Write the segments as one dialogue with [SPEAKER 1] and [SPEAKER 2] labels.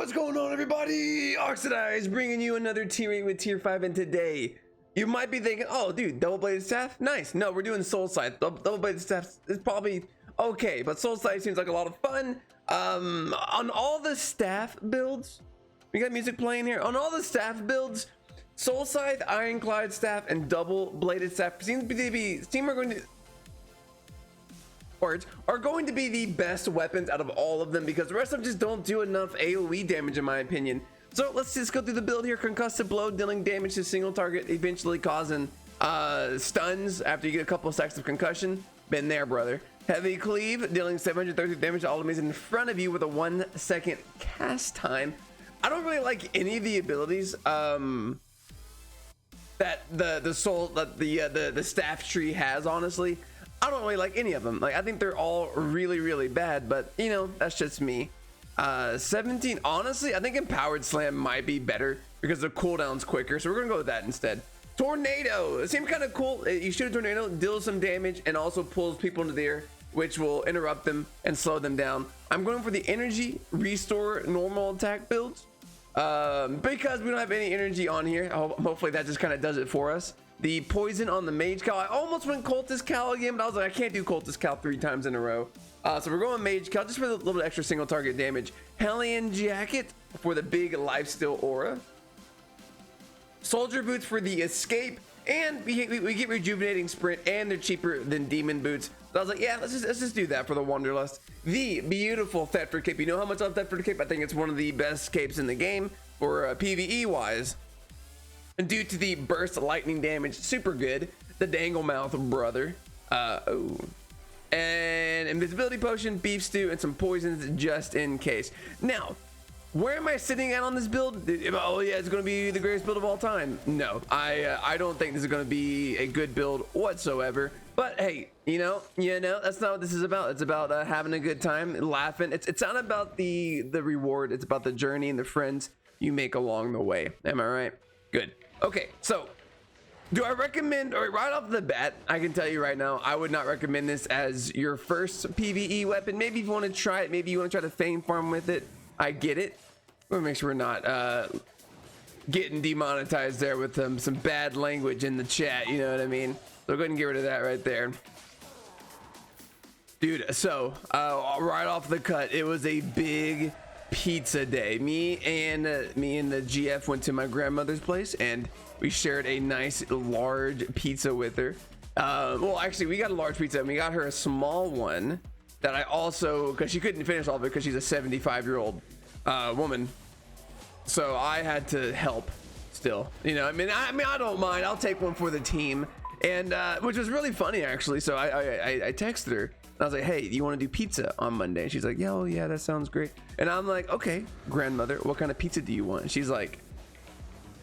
[SPEAKER 1] What's going on, everybody? Oxydize bringing you another tier 8 with tier 5, and today you might be thinking, oh dude, double-bladed staff, nice. No, we're doing Soulscythe. Double-bladed staff is probably okay, but Soulscythe seems like a lot of fun. On all the staff builds, we got music playing here. On all the staff builds, Soulscythe, Ironclad staff, and double-bladed staff seem are going to be the best weapons out of all of them, because the rest of them just don't do enough AoE damage in my opinion. So let's just go through the build here. Concussive blow, dealing damage to single target, eventually causing stuns after you get a couple stacks of concussion. Been there, brother. Heavy cleave, dealing 730 damage to all enemies in front of you with a 1 second cast time. I don't really like any of the abilities that the staff tree has, honestly. I don't really like any of them. Like, I think they're all really bad, but you know, that's just me. 17, honestly, I think Empowered Slam might be better because the cooldown's quicker, so we're gonna go with that instead. Tornado, it seems kind of cool. You shoot a tornado, deals some damage, and also pulls people into the air, which will interrupt them and slow them down. I'm going for the energy restore normal attack builds because we don't have any energy on here. Hopefully that just kind of does it for us. The poison on the Mage cowl. I almost went cultist cowl again, but I was like, I can't do cultist cowl 3 times in a row. So we're going Mage cowl just for a little extra single target damage. Hellion jacket for the big lifesteal aura. Soldier boots for the escape, and we get rejuvenating sprint, and they're cheaper than demon boots. So I was like, yeah, let's just do that for the Wanderlust. The beautiful ThetFord cape. You know how much I love ThetFord cape? I think it's one of the best capes in the game for PvE wise. And due to the burst lightning damage, super good. The dangle mouth, brother. And invisibility potion, beef stew, and some poisons just in case. Now, where am I sitting at on this build? Oh yeah, it's gonna be the greatest build of all time. No, I don't think this is gonna be a good build whatsoever. But hey, you know, that's not what this is about. It's about having a good time, laughing. It's not about the reward. It's about the journey and the friends you make along the way. Am I right? Good. Okay, so do I recommend, or right off the bat, I can tell you right now, I would not recommend this as your first PvE weapon. Maybe if you want to try it, maybe you want to try to fame farm with it. I get it. We'll make sure we're not getting demonetized there with some bad language in the chat, you know what I mean? So go ahead and get rid of that right there. Dude, so right off the cut, it was a big pizza day. Me and the GF went to my grandmother's place, and we shared a nice large pizza with her. Well, actually, we got a large pizza and we got her a small one that I also, because she couldn't finish all of it because she's a 75-year-old woman, so I had to help still, you know. I mean I don't mind, I'll take one for the team. And which was really funny actually. So I texted her. I was like, hey, you want to do pizza on Monday? And she's like, yeah, oh yeah, that sounds great. And I'm like, okay, grandmother, what kind of pizza do you want? And she's like,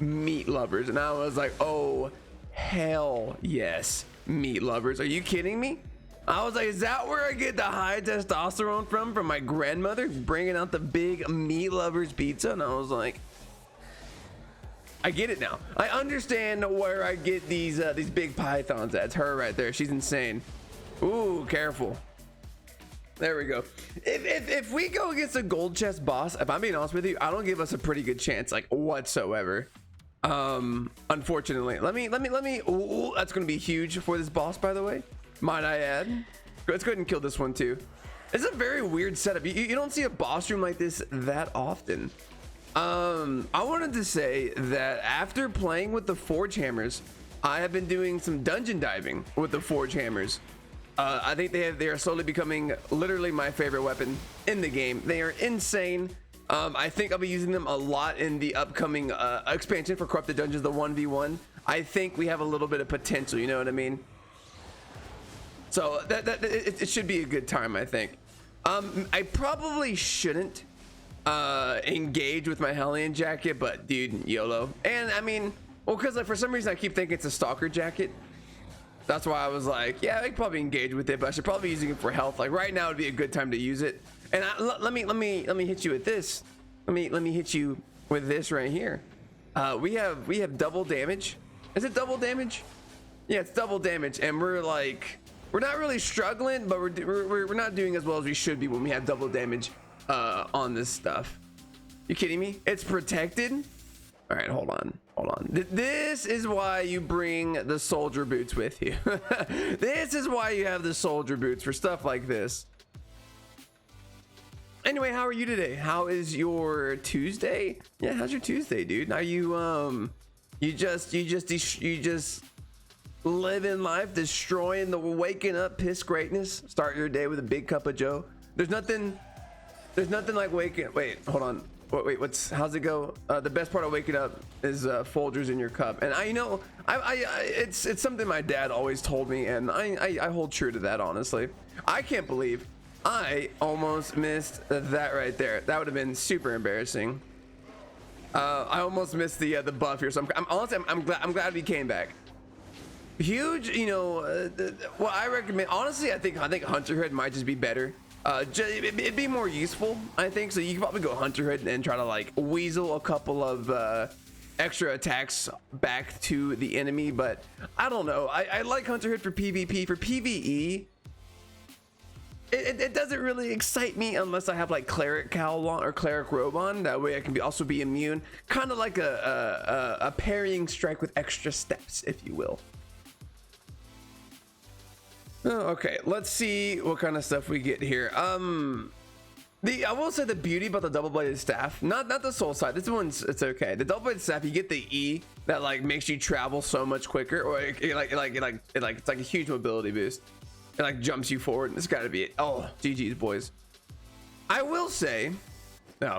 [SPEAKER 1] meat lovers. And I was like, oh, hell yes, meat lovers. Are you kidding me? I was like, is that where I get the high testosterone from my grandmother bringing out the big meat lovers pizza? And I was like, I get it now. I understand where I get these big pythons at. It's her right there. She's insane. Ooh, careful. There we go. If we go against a gold chest boss, if I'm being honest with you, I don't give us a pretty good chance, like, whatsoever. Unfortunately. Let me. Ooh, that's gonna be huge for this boss, by the way. Might I add? Let's go ahead and kill this one too. It's a very weird setup. You don't see a boss room like this that often. I wanted to say that after playing with the Forge Hammers, I have been doing some dungeon diving with the Forge Hammers. I think they are slowly becoming literally my favorite weapon in the game. They are insane. I think I'll be using them a lot in the upcoming expansion for Corrupted Dungeons, the 1v1. I think we have a little bit of potential, you know what I mean? So it should be a good time, I think. I probably shouldn't engage with my Hellion jacket, but dude, YOLO. And I mean, well, because like for some reason I keep thinking it's a stalker jacket. That's why I was like, yeah, I could probably engage with it, but I should probably be using it for health. Like right now would be a good time to use it. And let me hit you with this. Let me hit you with this right here. We have double damage. Is it double damage? Yeah, it's double damage, and we're not really struggling, but we're not doing as well as we should be when we have double damage on this stuff. You kidding me? It's protected. All right, hold on. This is why you bring the soldier boots with you. This is why you have the soldier boots for stuff like this. Anyway, how are you today? How is your Tuesday? Yeah, how's your Tuesday, dude? Are you you just living life, destroying the waking up piss greatness? Start your day with a big cup of Joe. There's nothing like waking. Wait, hold on. Wait, how's it go? The best part of waking up is Folgers in your cup. And it's something my dad always told me, and I hold true to that, honestly. I can't believe I almost missed that right there. That would have been super embarrassing. I almost missed the buff here, so I'm glad we came back. Huge, you know. Well, I recommend, honestly, I think Hunter Hood might just be better. It'd be more useful, I think. So you can probably go Hunter Hood and try to like weasel a couple of extra attacks back to the enemy, but I don't know. I like Hunter Hood for PvP. For PvE, it doesn't really excite me unless I have like cleric cowl on or cleric robe on. That way I can also be immune, kind of like a parrying strike with extra steps, if you will. Okay, let's see what kind of stuff we get here. I will say the beauty about the double-bladed staff, not the Soulscythe. This one's, it's okay. The double-bladed staff, you get the E that like makes you travel so much quicker, or it's like a huge mobility boost. It like jumps you forward. This got to be it. Oh, GG's boys. I will say, I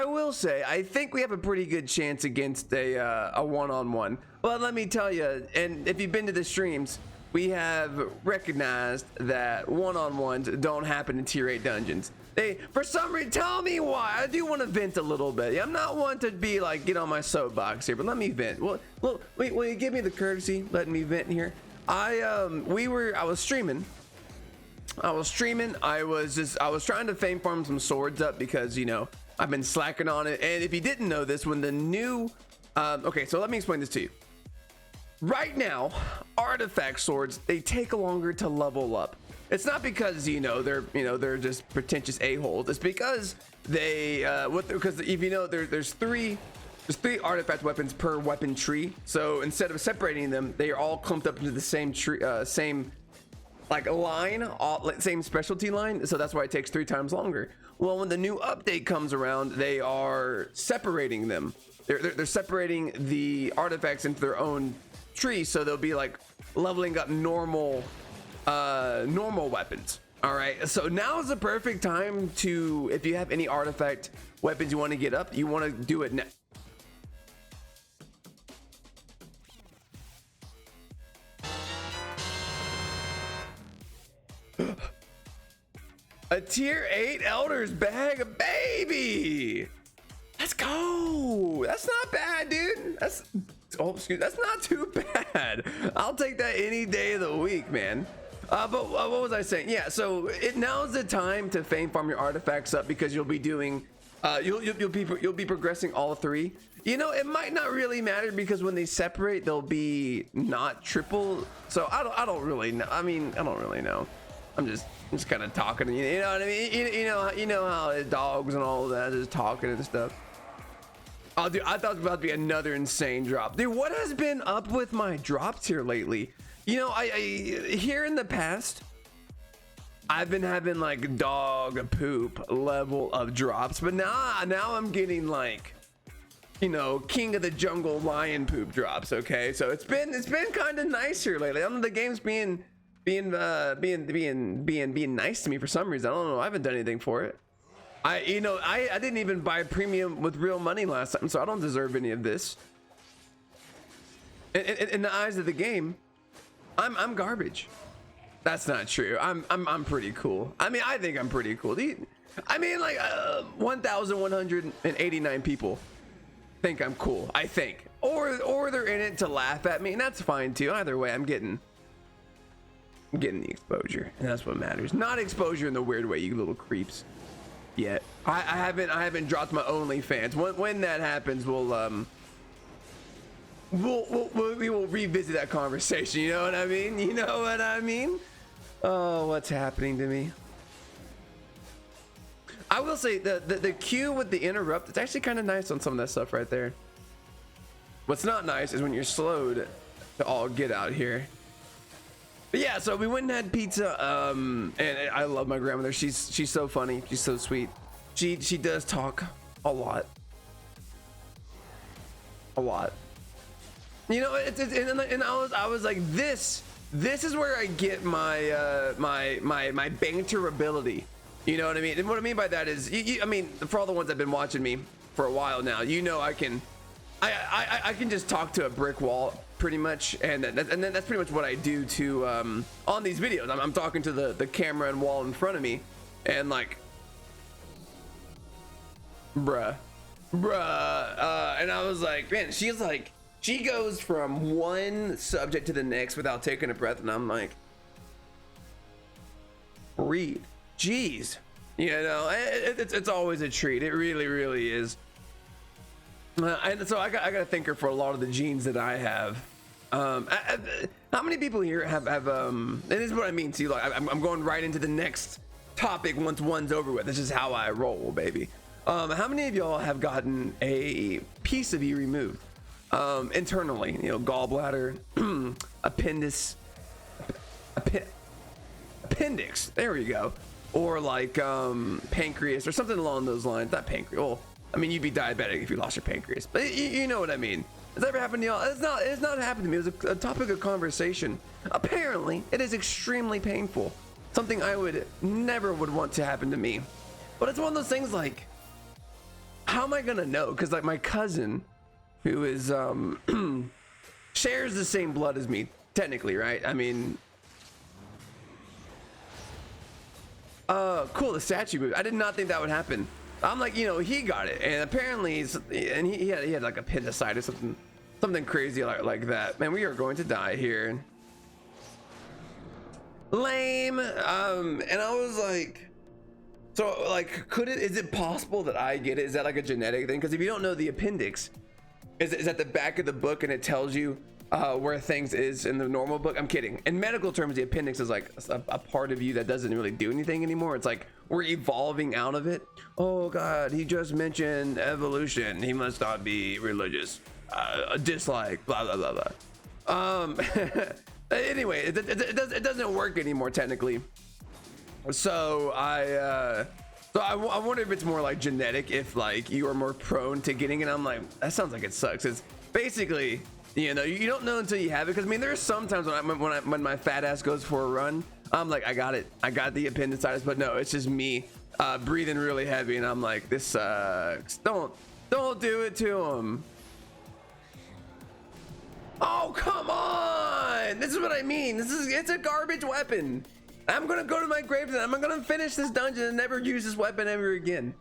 [SPEAKER 1] will say, I think we have a pretty good chance against a one-on-one. But let me tell you, and if you've been to the streams, we have recognized that one-on-ones don't happen in tier 8 dungeons. They, for some reason, tell me why. I do want to vent a little bit. I'm not one to be like, get on my soapbox here, but let me vent. Well, will you give me the courtesy letting me vent here? I was streaming. I was trying to fame farm some swords up because, you know, I've been slacking on it. And if you didn't know this, when the new, okay, so let me explain this to you. Right now, artifact swords, they take longer to level up. It's not because, they're just pretentious a-holes. It's because because if you know, there's three artifact weapons per weapon tree. So instead of separating them, they are all clumped up into the same tree, same like line, same specialty line. So that's why it takes 3 times longer. Well, when the new update comes around, they are separating them. They're separating the artifacts into their own tree, so they'll be like leveling up normal weapons. All right, so now is the perfect time to, if you have any artifact weapons you want to get up, you want to do it now. A tier 8 elders bag, baby. Let's go. That's not bad, dude. That's not too bad. I'll take that any day of the week, man. But what was I saying? Yeah, so now's the time to fame farm your artifacts up, because you'll be doing you'll be progressing all 3. You know, it might not really matter, because when they separate, they'll be not triple. So I don't really know. I mean, I don't really know. I'm just kind of talking. You know what I mean? You know how dogs and all of that, just talking and stuff. Oh, dude, I thought it was about to be another insane drop. Dude, what has been up with my drops here lately? You know, I here in the past, I've been having like dog poop level of drops, but now I'm getting like, you know, king of the jungle lion poop drops. Okay, so it's been kind of nice here lately. I don't know, the game's being nice to me for some reason. I don't know. I haven't done anything for it. I didn't even buy premium with real money last time, so I don't deserve any of this. In the eyes of the game, I'm garbage. That's not true. I'm pretty cool. I mean, I think I'm pretty cool. I mean, like 1,189 people think I'm cool. I think, or they're in it to laugh at me, and that's fine too. Either way, I'm getting the exposure, and that's what matters. Not exposure in the weird way, you little creeps. Yet I haven't dropped my OnlyFans. When that happens, we will revisit that conversation. You know what I mean? You know what I mean? Oh, what's happening to me? I will say the Q with the interrupt, it's actually kind of nice on some of that stuff right there. What's not nice is when you're slowed to all get out here. But yeah, so we went and had pizza, and I love my grandmother. She's so funny. She's so sweet. She does talk a lot. A lot. You know, and I was like, this is where I get my my banter ability. You know what I mean? And what I mean by that is, I mean, for all the ones that have been watching me for a while now, you know, I can just talk to a brick wall pretty much, and then that's pretty much what I do to on these videos. I'm talking to the camera and wall in front of me, and like, bruh, and I was like, man, she's like, she goes from one subject to the next without taking a breath, and I'm like, breathe, jeez, you know, it's always a treat. It really is. And so I got to thank her for a lot of the genes that I have. How many people here have and this is what I mean. See, like, I'm going right into the next topic once one's over with. This is how I roll, baby. How many of y'all have gotten a piece of you removed internally? You know, gallbladder, appendix. There we go. Or like pancreas or something along those lines. Not pancreas. Well, I mean, you'd be diabetic if you lost your pancreas, but you know what I mean. Has that ever happened to y'all? It's not happened to me. It was a topic of conversation. Apparently, it is extremely painful. Something I would never want to happen to me. But it's one of those things like, how am I gonna know? Because like my cousin, who is shares the same blood as me, technically, right? I mean, cool, the statue moved. I did not think that would happen. I'm like, you know, he got it, and apparently he had like appendicitis, something crazy like that. Man, we are going to die here. Lame. And I was like, so like, is it possible that I get it? Is that like a genetic thing? Because if you don't know, the appendix is at the back of the book, and it tells you where things is in the normal book. I'm kidding. In medical terms, the appendix is like a part of you that doesn't really do anything anymore. It's like we're evolving out of it. Oh God, he just mentioned evolution. He must not be religious. A dislike, blah blah blah blah. Anyway, it doesn't work anymore technically. So I wonder if it's more like genetic, if like you are more prone to getting it. I'm like, that sounds like it sucks. It's basically, you know, you don't know until you have it. Because I mean, there's sometimes when my fat ass goes for a run, I'm like, I got it. I got the appendicitis, but no, it's just me breathing really heavy, and I'm like, this sucks. Don't do it to him. Oh, come on! This is what I mean. It's a garbage weapon. I'm gonna go to my grave and I'm gonna finish this dungeon and never use this weapon ever again.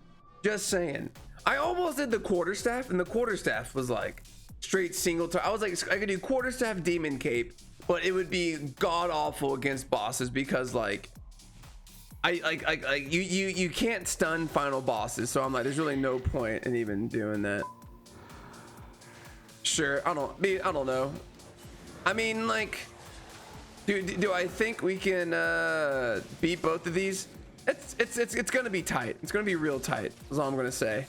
[SPEAKER 1] Just saying. I almost did the quarterstaff, and the quarterstaff was like straight single target. I was like, I could do quarterstaff, demon cape, but it would be god awful against bosses because like you can't stun final bosses. So I'm like, there's really no point in even doing that. Sure, I don't know. I mean, like, do I think we can beat both of these? It's gonna be tight. It's gonna be real tight. That's all I'm gonna say.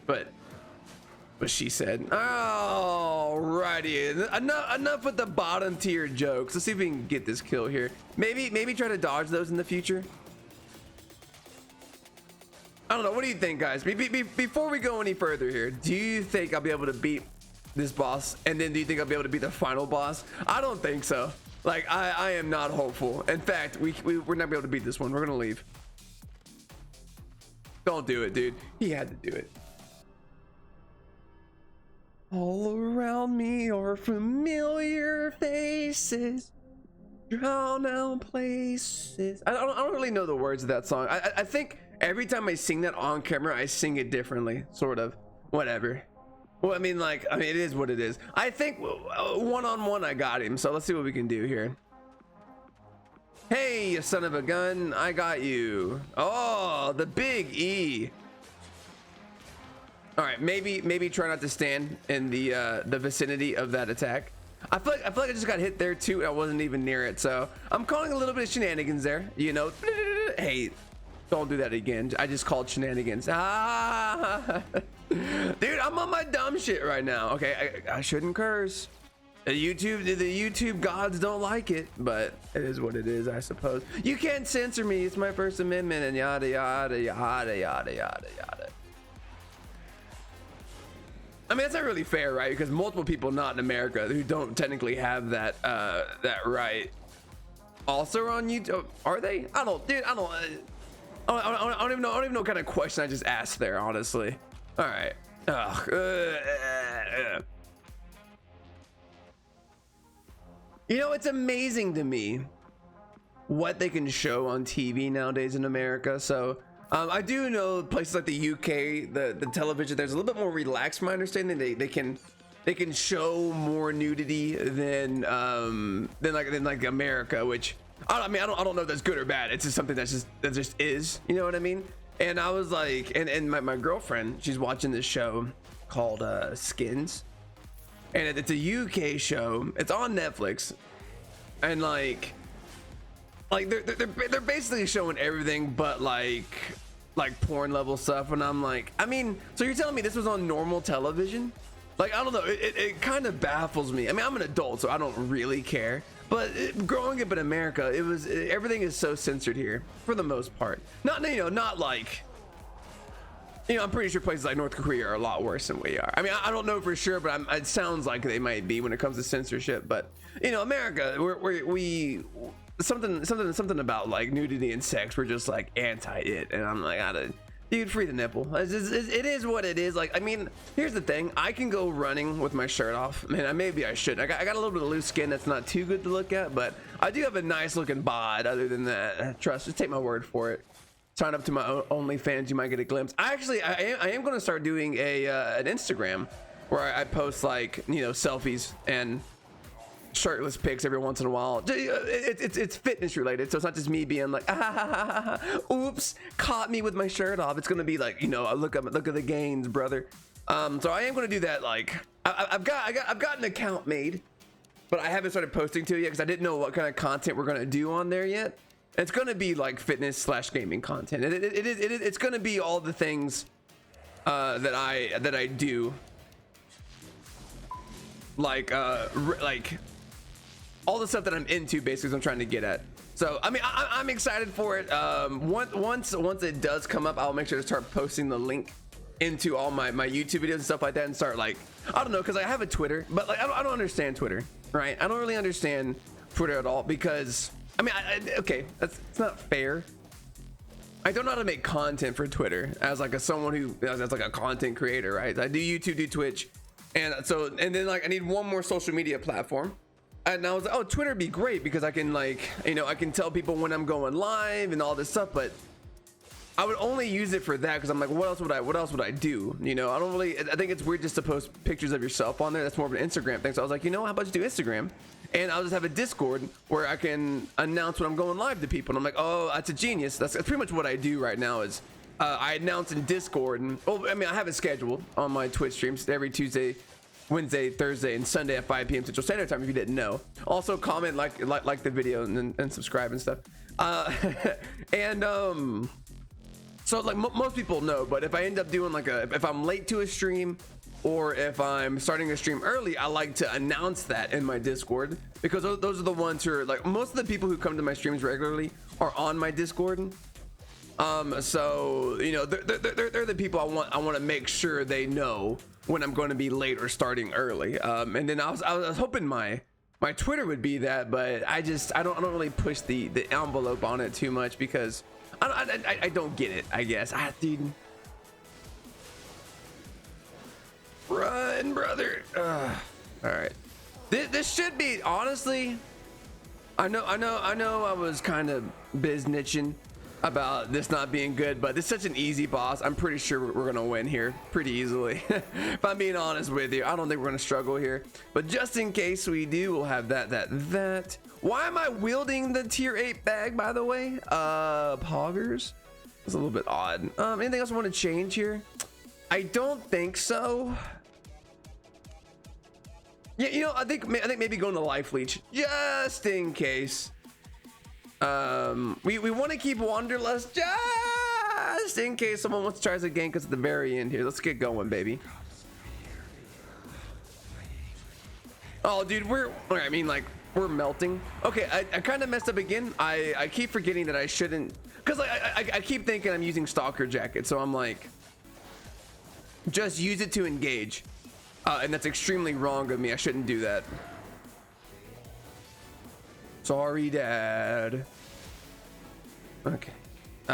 [SPEAKER 1] But what she said. Alrighty, enough with the bottom tier jokes. Let's see if we can get this kill here. Maybe try to dodge those in the future. I don't know. What do you think, guys? Before we go any further here, do you think I'll be able to beat this boss, and then do you think I'll be able to beat the final boss? I don't think so. Like, I am not hopeful. In fact, we're not gonna be able to beat this one. We're gonna leave. Don't do it, dude. He had to do it. All around me are familiar faces, drown out places. I don't really know the words of that song. I think every time I sing that on camera, I sing it differently, sort of. Whatever. Well, I mean, it is what it is. I think one-on-one I got him, so let's see what we can do here. Hey, you son of a gun, I got you. Oh, the big E. All right, maybe try not to stand in the vicinity of that attack. I feel like I just got hit there too. I wasn't even near it, so I'm calling a little bit of shenanigans there. You know, hey, Don't do that again. I just called shenanigans. Ah, dude, I'm on my dumb shit right now. Okay, I shouldn't curse. The YouTube gods don't like it, but it is what it is, I suppose. You can't censor me. It's my First Amendment and yada yada yada yada yada yada. I mean, that's not really fair, right? Because multiple people not in America who don't technically have that that right also are on YouTube. Are they? I don't even know what kind of question I just asked there, honestly. All right. You know, it's amazing to me what they can show on TV nowadays in America. So I do know places like the UK, the television, there's a little bit more relaxed, from my understanding. They can show more nudity than like America, which I don't know if that's good or bad. It's just something that just is, you know what I mean? And I was like, and my girlfriend, she's watching this show called Skins, and it's a UK show. It's on Netflix, and like they're basically showing everything but like porn level stuff. And I'm like, I mean, so you're telling me this was on normal television? Like, I don't know, it kind of baffles me. I mean, I'm an adult, so I don't really care, but growing up in America, everything is so censored here for the most part. Not like, you know, I'm pretty sure places like North Korea are a lot worse than we are. I mean, I don't know for sure, but it sounds like they might be when it comes to censorship. But you know, America, we something about like nudity and sex, we're just like anti it, and I'm like, dude, free the nipple. It is what it is. Like, I mean, here's the thing. I can go running with my shirt off. Man, maybe I should. I got a little bit of loose skin that's not too good to look at, but I do have a nice looking bod. Other than that, trust, just take my word for it. Sign up to my OnlyFans, you might get a glimpse. I am going to start doing an Instagram where I post, like, you know, selfies and shirtless pics every once in a while. It's fitness related, so it's not just me being like, oops, caught me with my shirt off. It's gonna be like, you know, look at the gains, brother. So I am gonna do that. Like, I've got an account made, but I haven't started posting to it yet because I didn't know what kind of content we're gonna do on there yet. It's gonna be like fitness / gaming content. It's gonna be all the things that I do, like all the stuff that I'm into, basically, is what I'm trying to get at. So I mean, I'm excited for it. Once it does come up, I'll make sure to start posting the link into all my YouTube videos and stuff like that, and start, like, I don't know, because I have a Twitter, but like I don't understand Twitter, right? I don't really understand Twitter at all, because I mean, okay, it's not fair. I don't know how to make content for Twitter as like someone who as like a content creator, right? I do YouTube, do Twitch, and then like I need one more social media platform. And I was like, oh, Twitter would be great because I can, like, you know, I can tell people when I'm going live and all this stuff, but I would only use it for that because I'm like, what else would I do? You know, I think it's weird just to post pictures of yourself on there. That's more of an Instagram thing. So I was like, you know, how about you do Instagram? And I'll just have a Discord where I can announce when I'm going live to people. And I'm like, oh, that's a genius. That's pretty much what I do right now is I announce in Discord. And, oh, I mean, I have it scheduled on my Twitch streams every Tuesday, Wednesday, Thursday, and Sunday at 5 p.m. Central Standard Time, if you didn't know. Also comment, like the video, and subscribe and stuff. So like most people know, but if I end up doing like if I'm late to a stream, or if I'm starting a stream early, I like to announce that in my Discord, because those are the ones who are like, most of the people who come to my streams regularly are on my Discord. So, you know, they're the people I want to make sure they know when I'm going to be late or starting early. And then I was hoping my Twitter would be that, but I don't really push the envelope on it too much, because I don't get it, I guess. Dude, run, brother. All right, this should be, honestly, I know I was kind of biznitching about this not being good, but this is such an easy boss. I'm pretty sure we're gonna win here pretty easily. If I'm being honest with you, I don't think we're gonna struggle here, but just in case we do, we'll have that. Why am I wielding the tier 8 bag, by the way? Poggers, it's a little bit odd. Anything else I want to change here? I don't think so. Yeah, you know, I think maybe going to life leech just in case. We want to keep wanderlust just just in case someone wants to try us again, because at the very end here, let's get going, baby. Oh, dude, I mean, like, we're melting. Okay, I kind of messed up again. I keep forgetting that I shouldn't, because I keep thinking I'm using Stalker Jacket, so I'm like, just use it to engage. And that's extremely wrong of me. I shouldn't do that. Sorry, Dad. Okay.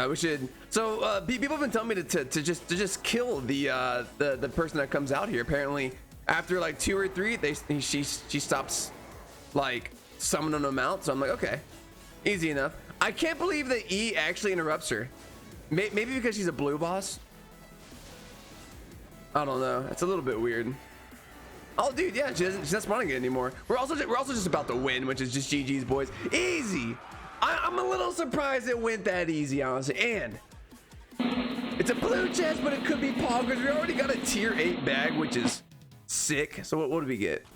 [SPEAKER 1] We should. So people have been telling me to just kill the person that comes out here. Apparently, after like 2 or 3, she stops like summoning them out. So I'm like, okay, easy enough. I can't believe that E actually interrupts her. Maybe because she's a blue boss. I don't know. It's a little bit weird. Oh, dude, yeah, she's not spawning it anymore. We're also just about to win, which is just GG's, boys. Easy. I'm a little surprised it went that easy, honestly. And it's a blue chest, but it could be poggers. We already got a tier 8 bag, which is sick. So what did we get?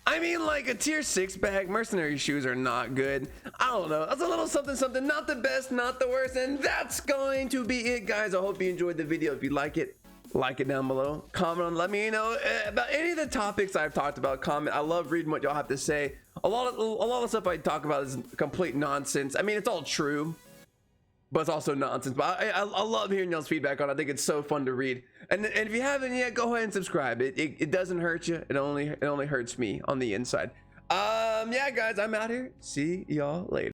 [SPEAKER 1] I mean, like a tier 6 bag. Mercenary shoes are not good. I don't know. That's a little something. Not the best, not the worst. And that's going to be it, guys. I hope you enjoyed the video. If you like it down below, comment on, let me know about any of the topics I've talked about. Comment. I love reading what y'all have to say. A lot of stuff I talk about is complete nonsense. I mean, it's all true, but it's also nonsense. But I love hearing y'all's feedback on it. I think it's so fun to read. And if you haven't yet, go ahead and subscribe. It doesn't hurt you. It only hurts me on the inside. Yeah, guys, I'm out here. See y'all later.